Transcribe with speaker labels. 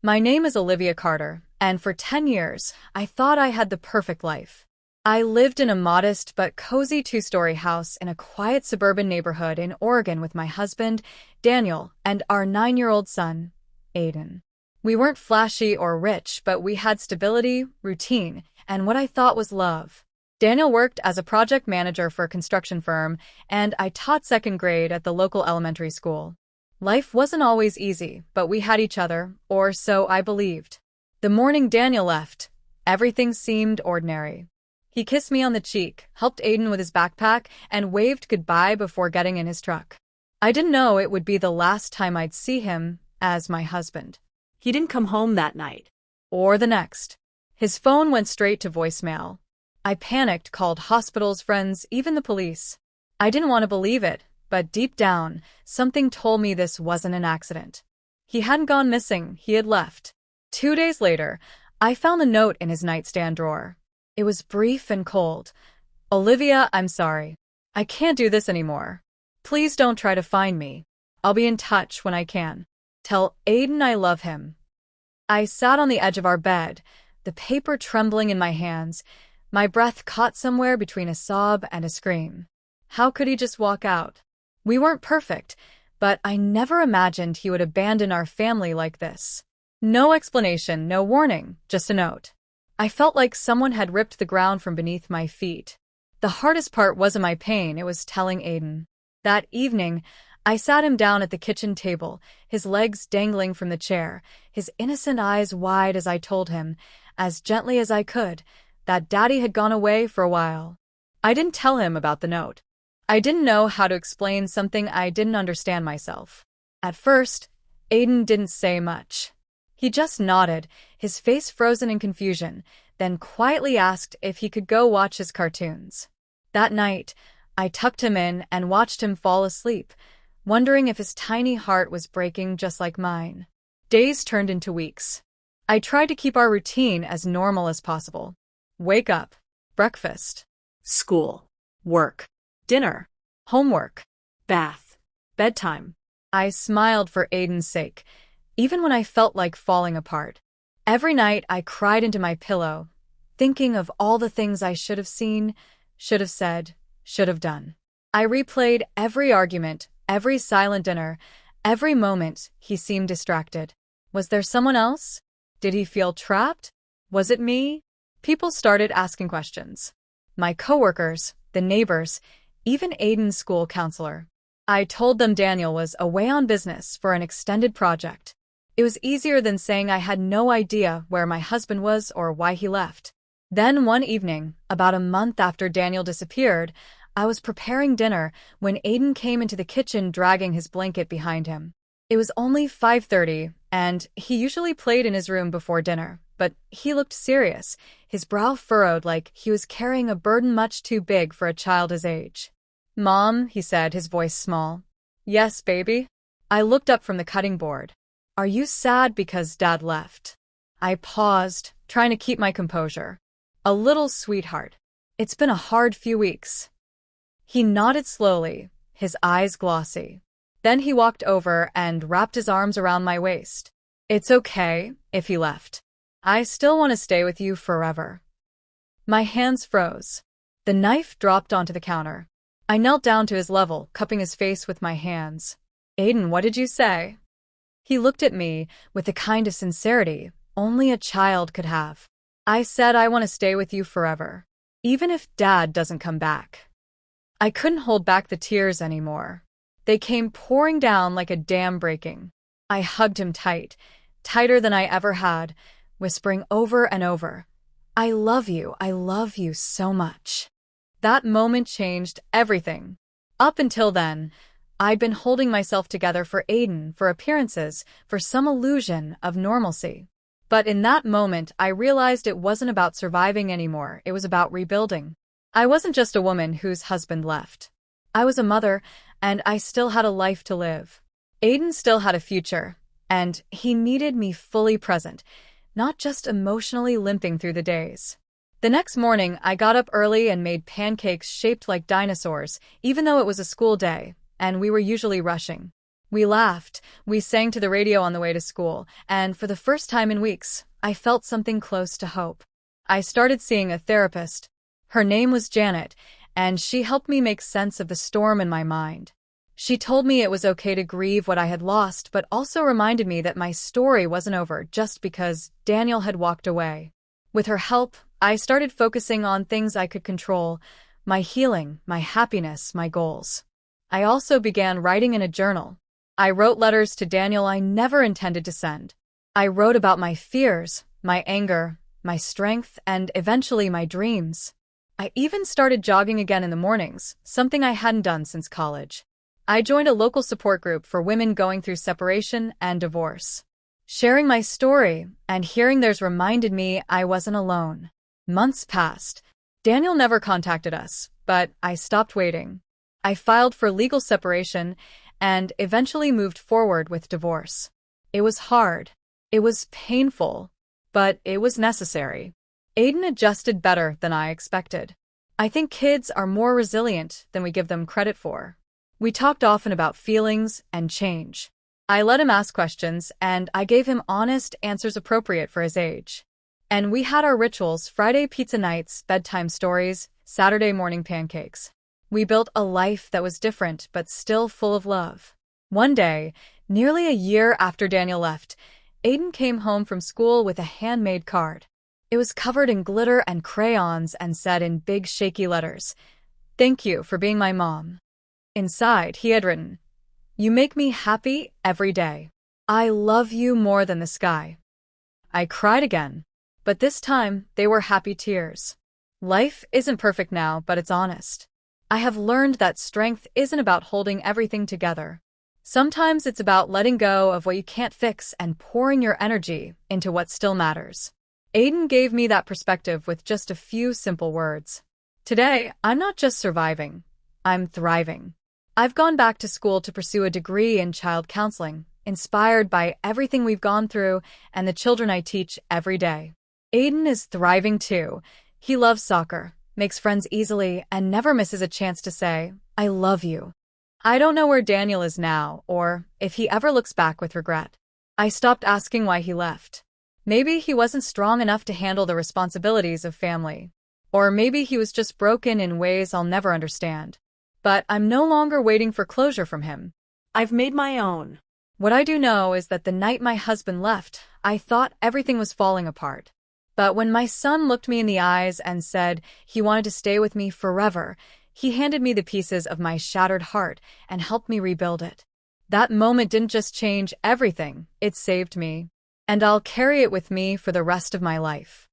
Speaker 1: My name is Olivia Carter, and for 10 years, I thought I had the perfect life. I lived in a modest but cozy two-story house in a quiet suburban neighborhood in Oregon with my husband, Daniel, and our 9-year-old son, Aiden. We weren't flashy or rich, but we had stability, routine, and what I thought was love. Daniel worked as a project manager for a construction firm, and I taught second grade at the local elementary school. Life wasn't always easy, but we had each other, or so I believed. The morning Daniel left, everything seemed ordinary. He kissed me on the cheek, helped Aiden with his backpack, and waved goodbye before getting in his truck. I didn't know it would be the last time I'd see him as my husband.
Speaker 2: He didn't come home that night.
Speaker 1: Or the next. His phone went straight to voicemail. I panicked, called hospitals, friends, even the police. I didn't want to believe it, but deep down, something told me this wasn't an accident. He hadn't gone missing, he had left. 2 days later, I found the note in his nightstand drawer. It was brief and cold. Olivia, I'm sorry. I can't do this anymore. Please don't try to find me. I'll be in touch when I can. Tell Aiden I love him. I sat on the edge of our bed, the paper trembling in my hands, my breath caught somewhere between a sob and a scream. How could he just walk out? We weren't perfect, but I never imagined he would abandon our family like this. No explanation, no warning, just a note. I felt like someone had ripped the ground from beneath my feet. The hardest part wasn't my pain, it was telling Aiden. That evening, I sat him down at the kitchen table, his legs dangling from the chair, his innocent eyes wide as I told him, as gently as I could, that Daddy had gone away for a while. I didn't tell him about the note. I didn't know how to explain something I didn't understand myself. At first, Aiden didn't say much. He just nodded, his face frozen in confusion, then quietly asked if he could go watch his cartoons. That night, I tucked him in and watched him fall asleep, wondering if his tiny heart was breaking just like mine. Days turned into weeks. I tried to keep our routine as normal as possible. Wake up, breakfast,
Speaker 2: School, work, dinner,
Speaker 1: homework,
Speaker 2: bath, bedtime.
Speaker 1: I smiled for Aiden's sake, even when I felt like falling apart. Every night I cried into my pillow, thinking of all the things I should have seen, should have said, should have done. I replayed every argument, every silent dinner, every moment he seemed distracted. Was there someone else? Did he feel trapped? Was it me? People started asking questions. My coworkers, the neighbors, even Aiden's school counselor. I told them Daniel was away on business for an extended project. It was easier than saying I had no idea where my husband was or why he left. Then one evening, about a month after Daniel disappeared, I was preparing dinner when Aiden came into the kitchen dragging his blanket behind him. It was only 5:30, and he usually played in his room before dinner, but he looked serious, his brow furrowed like he was carrying a burden much too big for a child his age. "Mom," he said, his voice small. "Yes, baby?" I looked up from the cutting board. "Are you sad because Dad left?" I paused, trying to keep my composure. "A little, sweetheart. It's been a hard few weeks." He nodded slowly, his eyes glossy. Then he walked over and wrapped his arms around my waist. "It's okay if he left. I still want to stay with you forever." My hands froze. The knife dropped onto the counter. I knelt down to his level, cupping his face with my hands. "Aiden, what did you say?" He looked at me with the kind of sincerity only a child could have. "I said I want to stay with you forever, even if Dad doesn't come back." I couldn't hold back the tears anymore. They came pouring down like a dam breaking. I hugged him tight, tighter than I ever had, whispering over and over, I love you so much." That moment changed everything. Up until then, I'd been holding myself together for Aiden, for appearances, for some illusion of normalcy. But in that moment, I realized it wasn't about surviving anymore, it was about rebuilding. I wasn't just a woman whose husband left. I was a mother, and I still had a life to live. Aiden still had a future, and he needed me fully present, not just emotionally limping through the days. The next morning, I got up early and made pancakes shaped like dinosaurs, even though it was a school day, and we were usually rushing. We laughed, we sang to the radio on the way to school, and for the first time in weeks, I felt something close to hope. I started seeing a therapist. Her name was Janet, and she helped me make sense of the storm in my mind. She told me it was okay to grieve what I had lost, but also reminded me that my story wasn't over just because Daniel had walked away. With her help, I started focusing on things I could control: my healing, my happiness, my goals. I also began writing in a journal. I wrote letters to Daniel I never intended to send. I wrote about my fears, my anger, my strength, and eventually my dreams. I even started jogging again in the mornings, something I hadn't done since college. I joined a local support group for women going through separation and divorce. Sharing my story and hearing theirs reminded me I wasn't alone. Months passed. Daniel never contacted us, but I stopped waiting. I filed for legal separation and eventually moved forward with divorce. It was hard. It was painful, but it was necessary. Aiden adjusted better than I expected. I think kids are more resilient than we give them credit for. We talked often about feelings and change. I let him ask questions, and I gave him honest answers appropriate for his age. And we had our rituals: Friday pizza nights, bedtime stories, Saturday morning pancakes. We built a life that was different but still full of love. One day, nearly a year after Daniel left, Aiden came home from school with a handmade card. It was covered in glitter and crayons and said in big shaky letters, "Thank you for being my mom." Inside, he had written, "You make me happy every day. I love you more than the sky." I cried again, but this time they were happy tears. Life isn't perfect now, but it's honest. I have learned that strength isn't about holding everything together. Sometimes it's about letting go of what you can't fix and pouring your energy into what still matters. Aiden gave me that perspective with just a few simple words. Today, I'm not just surviving, I'm thriving. I've gone back to school to pursue a degree in child counseling, inspired by everything we've gone through and the children I teach every day. Aiden is thriving too. He loves soccer, makes friends easily, and never misses a chance to say, "I love you." I don't know where Daniel is now, or if he ever looks back with regret. I stopped asking why he left. Maybe he wasn't strong enough to handle the responsibilities of family. Or maybe he was just broken in ways I'll never understand. But I'm no longer waiting for closure from him.
Speaker 2: I've made my own.
Speaker 1: What I do know is that the night my husband left, I thought everything was falling apart. But when my son looked me in the eyes and said he wanted to stay with me forever, he handed me the pieces of my shattered heart and helped me rebuild it. That moment didn't just change everything, it saved me. And I'll carry it with me for the rest of my life.